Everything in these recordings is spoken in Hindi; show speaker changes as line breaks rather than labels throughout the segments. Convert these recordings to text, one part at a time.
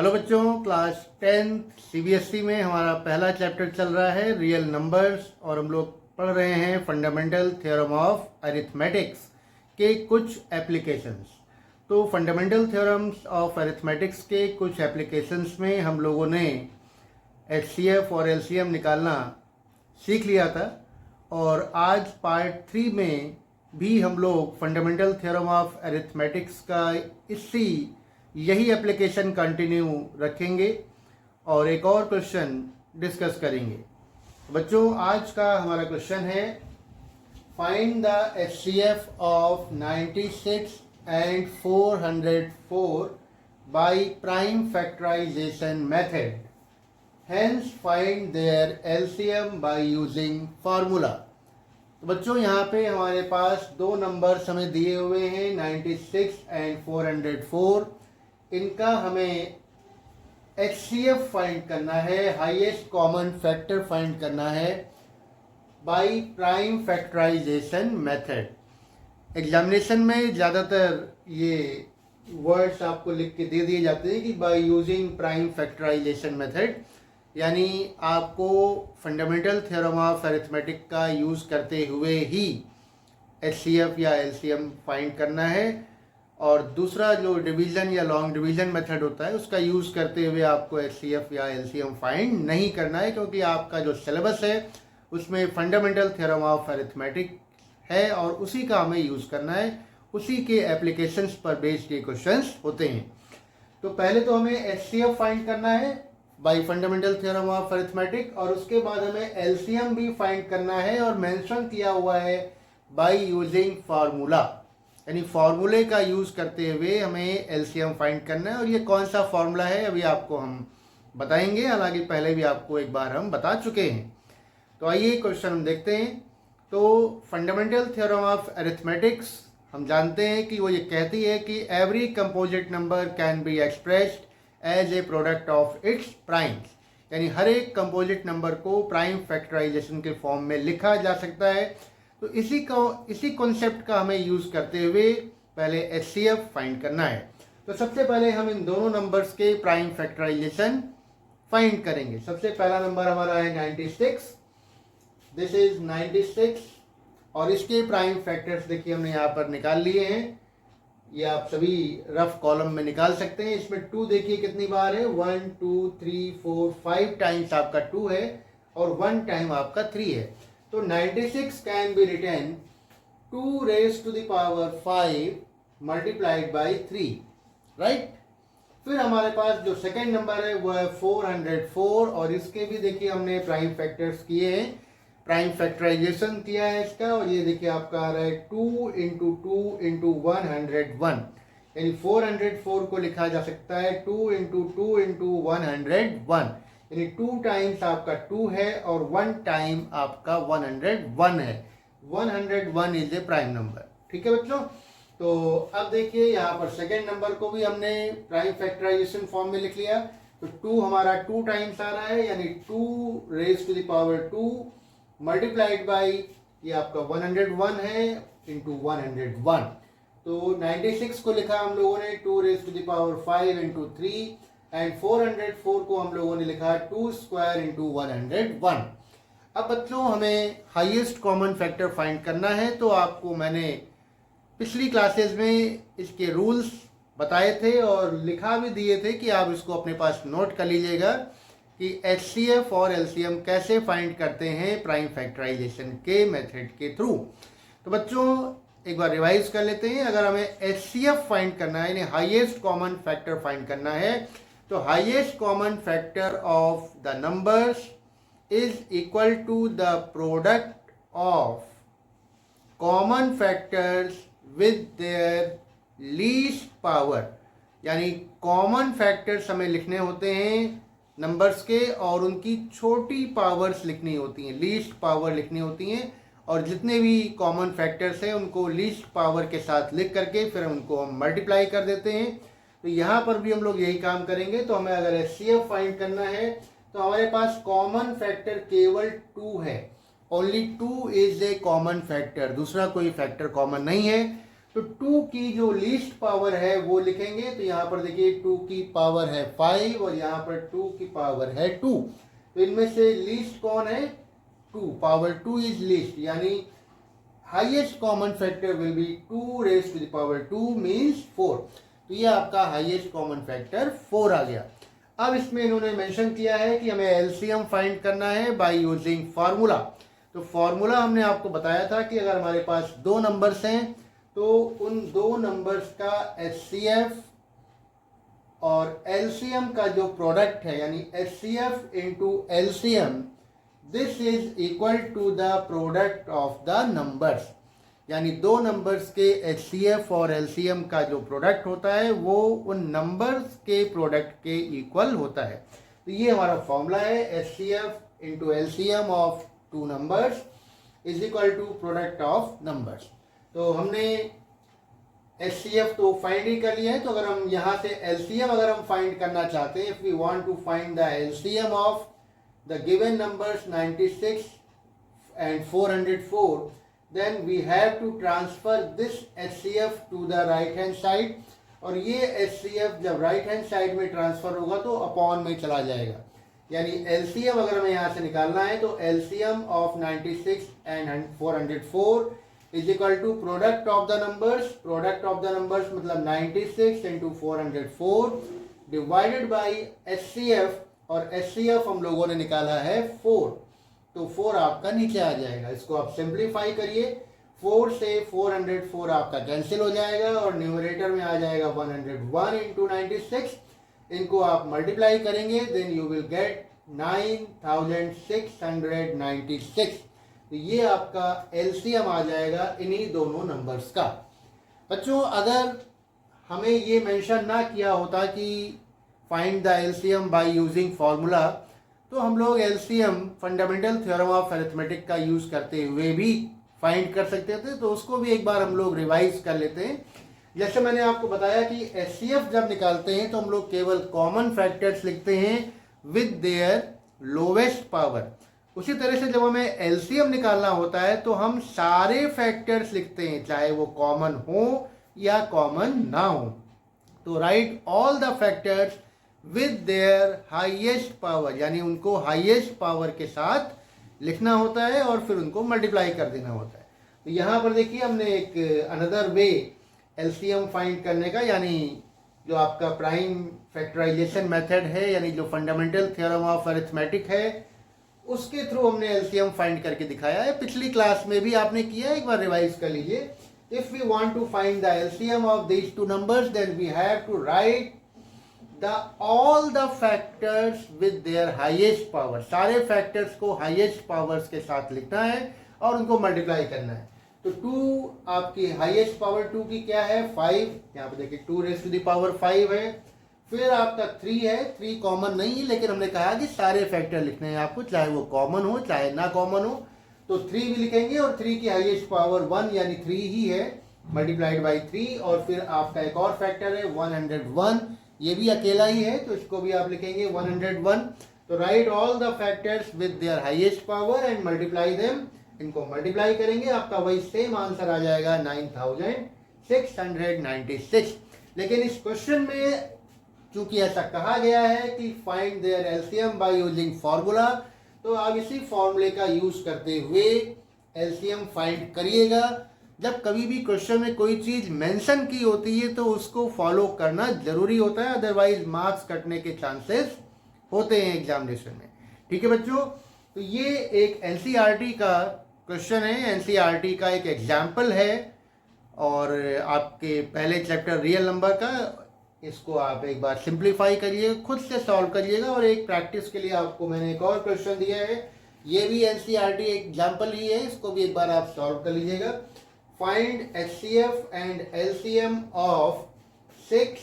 हेलो बच्चों, क्लास 10 सीबीएसई में हमारा पहला चैप्टर चल रहा है रियल नंबर्स और हम लोग पढ़ रहे हैं फंडामेंटल थ्योरम ऑफ अरिथमेटिक्स के कुछ एप्लीकेशंस। तो फंडामेंटल थ्योरम्स ऑफ अरिथमेटिक्स के कुछ एप्लीकेशंस में हम लोगों ने एचसीएफ और एलसीएम निकालना सीख लिया था और आज पार्ट 3 में भी हम लोग फंडामेंटल थ्योरम ऑफ अरिथमेटिक्स का यही एप्लीकेशन कंटिन्यू रखेंगे और एक और क्वेश्चन डिस्कस करेंगे। बच्चों, आज का हमारा क्वेश्चन है find the HCF of 96 and 404 by prime factorization method, hence find their LCM by using formula. तो बच्चों, यहाँ पे हमारे पास दो नंबर्स हमें दिए हुए हैं 96 एंड 404। इनका हमें एचसीएफ फाइंड करना है, हाईएस्ट कॉमन फैक्टर फाइंड करना है by prime factorization method. Examination में ज़्यादातर ये वर्ड्स आपको लिख के दे दिए जाते हैं कि by using prime factorization method, यानी आपको फंडामेंटल थ्योरम ऑफ अरिथमेटिक का यूज़ करते हुए ही एचसीएफ या एलसीएम फाइंड करना है। और दूसरा जो डिवीज़न या लॉन्ग डिवीज़न मेथड होता है उसका यूज़ करते हुए आपको एचसीएफ या एलसीएम फाइंड नहीं करना है, क्योंकि आपका जो सिलेबस है उसमें फंडामेंटल थ्योरम ऑफ अरिथमेटिक है और उसी का हमें यूज़ करना है, उसी के एप्लीकेशंस पर बेस्ड ये क्वेश्चंस होते हैं। तो पहले तो हमें एचसीएफ फाइंड करना है bye fundamental theorem of arithmetic और उसके बाद हमें एलसीएम भी फाइंड करना है और मेंशन किया हुआ है बाय यूजिंग फार्मूला, यानी फार्मूले का यूज़ करते हुए हमें एलसीएम फाइंड करना है। और ये कौन सा फार्मूला है अभी आपको हम बताएंगे, हालांकि पहले भी आपको एक बार हम बता चुके हैं। तो आइए क्वेश्चन हम देखते हैं। तो फंडामेंटल थ्योरम ऑफ अरिथमेटिक्स हम जानते हैं कि वो ये कहती है कि every composite number can be expressed as a product of its primes, यानी हर एक कंपोजिट नंबर को प्राइम फैक्टराइजेशन के फॉर्म में लिखा जा सकता है। तो इसी कॉन्सेप्ट का हमें यूज़ करते हुए पहले एचसीएफ फाइंड करना है। तो सबसे पहले हम इन दोनों नंबर्स के प्राइम फैक्टराइजेशन फाइंड करेंगे। सबसे पहला नंबर हमारा है 96, दिस इज 96 और इसके प्राइम फैक्टर्स देखिए हमने यहाँ पर निकाल लिए हैं। ये आप सभी रफ कॉलम में निकाल सकते हैं। इसमें 2 देखिए कितनी बार है, 1 2 3 4 5 टाइम्स आपका 2 है और 1 टाइम आपका 3 है। तो 96 can be written 2 raised to the power 5 multiplied by 3, right. फिर हमारे पास जो सेकेंड नंबर है वो है 404 और इसके भी देखिए हमने प्राइम फैक्टर्स किए हैं, प्राइम फैक्टराइजेशन किया है इसका। और ये देखिए आपका आ रहा है 2 इंटू 2 इंटू 101, यानी 404 को लिखा जा सकता है 2 इंटू 2 इंटू 101, यानी 2 टाइम्स आपका 2 है और 1 टाइम आपका 101 है। 101 इज ए प्राइम नंबर, ठीक है बच्चों। तो अब देखिए यहाँ पर सेकेंड नंबर को भी हमने प्राइम फैक्टराइजेशन फॉर्म में लिख लिया। तो 2 हमारा 2 टाइम्स आ रहा है, यानी 2 raise to the power 2 multiplied by ये आपका 101 है इंटू 101। तो 96 को लिखा हम लोगों ने 2 raise to the power 5 into 3 and 404 को हम लोगों ने लिखा 2 स्क्वायर इंटू 101। अब बच्चों हमें हाईएस्ट कॉमन फैक्टर फाइंड करना है। तो आपको मैंने पिछली क्लासेस में इसके रूल्स बताए थे और लिखा भी दिए थे कि आप इसको अपने पास नोट कर लीजिएगा कि एचसीएफ और एलसीएम कैसे फाइंड करते हैं प्राइम फैक्टराइजेशन के मेथड के थ्रू। तो बच्चों एक बार रिवाइज कर लेते हैं। अगर हमें एचसीएफ फाइंड करना है, यानी हाईएस्ट कॉमन फैक्टर फाइंड करना है, तो highest common factor of the numbers is equal to the product of common factors with their least power, यानी कॉमन फैक्टर्स हमें लिखने होते हैं नंबर्स के और उनकी छोटी पावर्स लिखनी होती हैं, लीस्ट पावर लिखनी होती हैं। और जितने भी कॉमन फैक्टर्स हैं उनको लीस्ट पावर के साथ लिख करके फिर उनको हम मल्टीप्लाई कर देते हैं। तो यहाँ पर भी हम लोग यही काम करेंगे। तो हमें अगर एचसीएफ फाइंड करना है तो हमारे पास कॉमन फैक्टर केवल 2 है, only 2 is a common factor, दूसरा कोई फैक्टर कॉमन नहीं है। तो 2 की जो लीस्ट पावर है वो लिखेंगे। तो यहाँ पर देखिए 2 की पावर है 5 और यहाँ पर 2 की पावर है 2। तो इनमें से लीस्ट कौन है? 2, पावर 2 इज लीस्ट, यानी highest common factor will be 2 raise to the power 2 means 4। तो ये आपका हाईएस्ट कॉमन फैक्टर 4 आ गया। अब इसमें इन्होंने मेंशन किया है कि हमें एलसीएम फाइंड करना है बाय यूजिंग फार्मूला। तो फार्मूला हमने आपको बताया था कि अगर हमारे पास दो नंबर्स हैं तो उन दो नंबर्स का एचसीएफ और एलसीएम का जो प्रोडक्ट है, यानी HCF into LCM, this is equal to the product of the numbers. यानी दो नंबर्स के एचसीएफ और एलसीएम का जो प्रोडक्ट होता है वो उन नंबर्स के प्रोडक्ट के इक्वल होता है। तो ये हमारा फॉर्मूला है, HCF into LCM of two numbers is equal to product of numbers. तो हमने एचसीएफ तो फाइंड ही कर लिया है। तो अगर हम यहाँ से एलसीएम अगर हम फाइंड करना चाहते हैं, if we want to find the LCM of the given numbers 96 and 404, then we have to transfer this HCF to the right hand side। और ये HCF जब राइट हैंड साइड में ट्रांसफर होगा तो अपॉन में चला जाएगा। यानी एलसीएम अगर हमें यहाँ से निकालना है तो LCM of 96 and 404 is equal to product of the numbers. Product of the numbers मतलब 96 इंटू 404 डिवाइडेड बाई HCF, और HCF हम लोगों ने निकाला है 4। तो 4 आपका नीचे आ जाएगा। इसको आप सिंप्लीफाई करिए, 4 से 404 आपका कैंसिल हो जाएगा और न्यूमरेटर में आ जाएगा 101 इंटू 96। इनको आप मल्टीप्लाई करेंगे, देन यू विल गेट 9696। तो ये आपका एलसीएम आ जाएगा इन्हीं दोनों नंबर्स का। बच्चों, अगर हमें ये मेंशन ना किया होता कि find the LCM by using formula, तो हम लोग LCM fundamental theorem of arithmetic का यूज करते हुए भी फाइंड कर सकते थे। तो उसको भी एक बार हम लोग रिवाइज कर लेते हैं। जैसे मैंने आपको बताया कि एचसीएफ जब निकालते हैं तो हम लोग केवल कॉमन फैक्टर्स लिखते हैं विद देयर लोवेस्ट पावर। उसी तरह से जब हमें एलसीएम निकालना होता है तो हम सारे फैक्टर्स लिखते हैं, चाहे वो कॉमन हो या कॉमन ना हो। तो right all the factors with there highest power, यानी उनको हाईएस्ट पावर के साथ लिखना होता है और फिर उनको मल्टीप्लाई कर देना होता है। तो यहाँ पर देखिए हमने एक अनदर वे एलसीएम फाइंड करने का, यानी जो आपका प्राइम फैक्टराइजेशन मेथड है, यानी जो फंडामेंटल थ्योरम ऑफ अरिथमेटिक है, उसके थ्रू हमने एलसीएम फाइंड करके दिखाया है। पिछली क्लास में भी आपने किया है, एक बार रिवाइज कर लीजिए। If we want to find the LCM of these two numbers, then we have to write all the factors with their highest power। सारे फैक्टर्स को हाईएस्ट पावर्स के साथ लिखना है और उनको मल्टीप्लाई करना है। तो 2 आपकी हाईएस्ट पावर 2 की क्या है? 5। यहाँ पे देखिए 2 रेज़ टू द पावर 5 है। फिर आपका 3 है। 3 कॉमन नहीं है, लेकिन हमने कहा कि सारे फैक्टर लिखने हैं आपको, चाहे वो कॉमन हो चाहे ना कॉमन हो। तो 3 भी लिखेंगे और 3 की हाईएस्ट पावर 1 यानी 3 ही है, मल्टीप्लाइड बाई 3। और फिर आपका एक और फैक्टर है 101, ये भी अकेला ही है, तो इसको भी आप लिखेंगे 101। तो right all the factors with there highest power and multiply them. इनको मल्टीप्लाई करेंगे, आपका वही सेम आंसर आ जाएगा 9696। लेकिन इस क्वेश्चन में चूंकि ऐसा कहा गया है कि find their LCM by using formula, तो आप इसी फॉर्मूले का यूज करते हुए एलसीएम फाइंड करिएगा। जब कभी भी क्वेश्चन में कोई चीज मेंशन की होती है तो उसको फॉलो करना जरूरी होता है, अदरवाइज मार्क्स कटने के चांसेस होते हैं एग्जामिनेशन में। ठीक है बच्चों, तो ये एक एनसीईआरटी का क्वेश्चन है, एनसीईआरटी का एक एग्जाम्पल है और आपके पहले चैप्टर रियल नंबर का। इसको आप एक बार सिंप्लीफाई करिएगा, खुद से सॉल्व करिएगा। और एक प्रैक्टिस के लिए आपको मैंने एक और क्वेश्चन दिया है, ये भी एनसीईआरटी एग्जाम्पल ही है, इसको भी एक बार आप सॉल्व कर लीजिएगा। Find HCF and LCM of 6,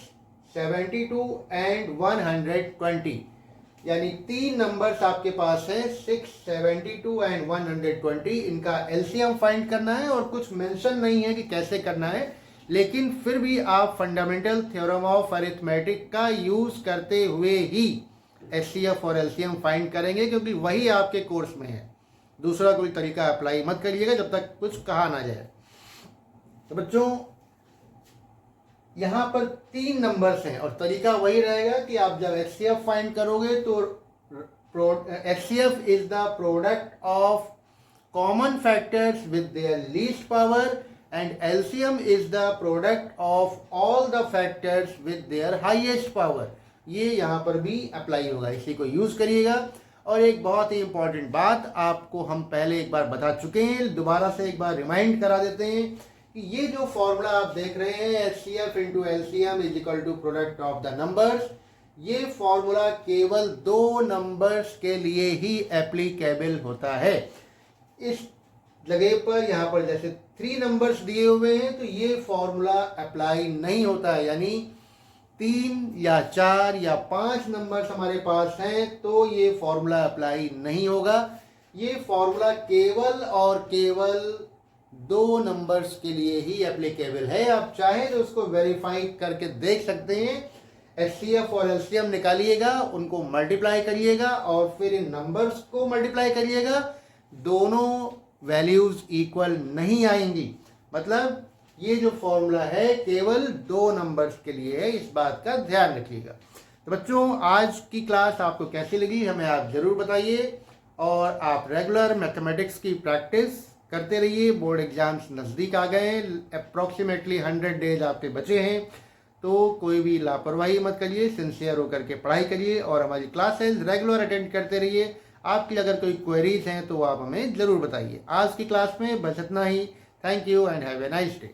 72 and 120। यानी 3 नंबर्स आपके पास है, 6, 72 and 120। इनका LCM फाइंड करना है और कुछ मेंशन नहीं है कि कैसे करना है, लेकिन फिर भी आप फंडामेंटल थ्योरम ऑफ अरिथमेटिक का यूज करते हुए ही HCF और LCM फाइंड करेंगे, क्योंकि वही आपके कोर्स में है। दूसरा कोई तरीका अप्लाई मत करिएगा जब तक कुछ कहा ना जाए। तो बच्चों, यहाँ पर 3 नंबर्स हैं और तरीका वही रहेगा कि आप जब HCF फाइंड करोगे तो HCF is the product of common factors with their least power and LCM is the product of all the factors with there highest power. ये यहाँ पर भी अप्लाई होगा, इसी को यूज करिएगा। और एक बहुत ही इंपॉर्टेंट बात आपको हम पहले एक बार बता चुके हैं, दोबारा से एक बार रिमाइंड करा देते हैं कि ये जो फॉर्मूला आप देख रहे हैं HCF into LCM is equal to product of the numbers, ये फॉर्मूला केवल 2 नंबर्स के लिए ही एप्लीकेबल होता है। इस जगह पर यहाँ पर जैसे 3 नंबर्स दिए हुए हैं तो ये फॉर्मूला अप्लाई नहीं होता है, यानी 3 या 4 या 5 नंबर्स हमारे पास हैं तो ये फॉर्मूला अप्लाई नहीं होगा। ये फॉर्मूला केवल और केवल 2 नंबर्स के लिए ही एप्लीकेबल है। आप चाहें तो उसको वेरीफाई करके देख सकते हैं। HCF और LCM निकालिएगा, उनको मल्टीप्लाई करिएगा और फिर इन नंबर्स को मल्टीप्लाई करिएगा, दोनों वैल्यूज इक्वल नहीं आएंगी। मतलब ये जो फॉर्मूला है केवल 2 नंबर्स के लिए है, इस बात का ध्यान रखिएगा। तो बच्चों, आज की क्लास आपको कैसी लगी हमें आप जरूर बताइए और आप रेगुलर मैथमेटिक्स की प्रैक्टिस करते रहिए। बोर्ड एग्जाम्स नज़दीक आ गए हैं, अप्रॉक्सीमेटली 100 डेज आपके बचे हैं, तो कोई भी लापरवाही मत करिए, सिंसियर होकर के पढ़ाई करिए और हमारी क्लासेस रेगुलर अटेंड करते रहिए। आपकी अगर कोई क्वेरीज हैं तो आप हमें ज़रूर बताइए। आज की क्लास में बस इतना ही। Thank you and have a nice day.